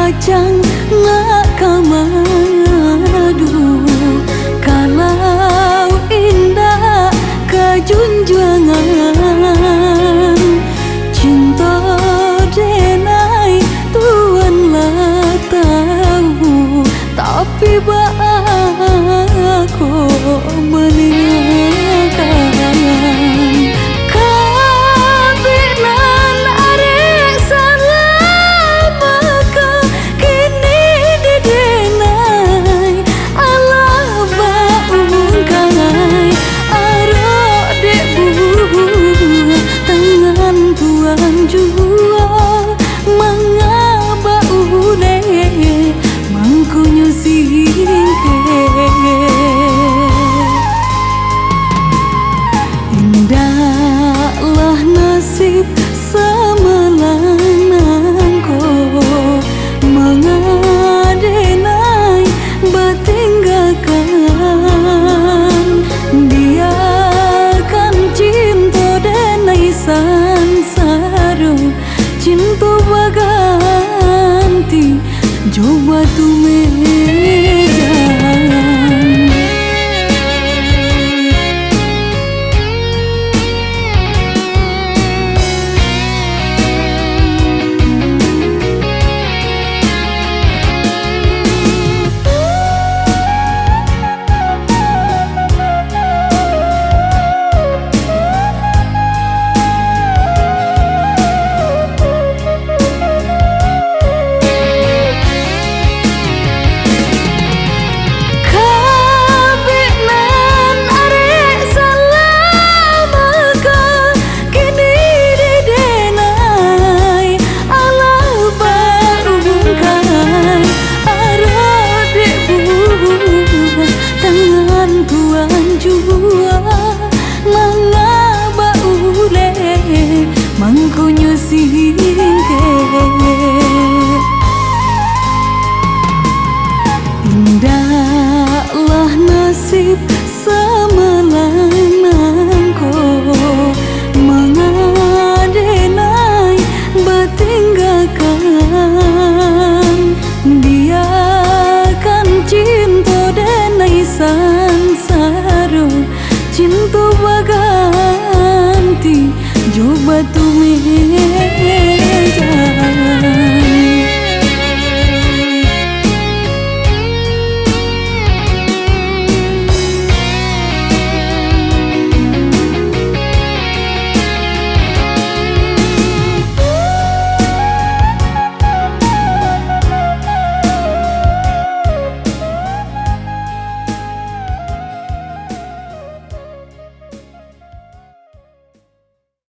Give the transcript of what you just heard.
kacang nak kamadu, kalau indah kejunjangan cinta denai Tuhan lah tahu, tapi aku meninggalkan kabinan arek salah maka kini didenai Allah baungkai arok dek bubu tangan Tuhan jua mengaba ule mangkunyo singke indahlah nasib semalanangko mengadenai batinggakan biarkan cinta denai sansaro cinta baganti coba tu medan mangkunyo singke indahlah nasib semalanangko mengadenai batinggakan biarkan cinta denai sansaro cinta baganti coba tu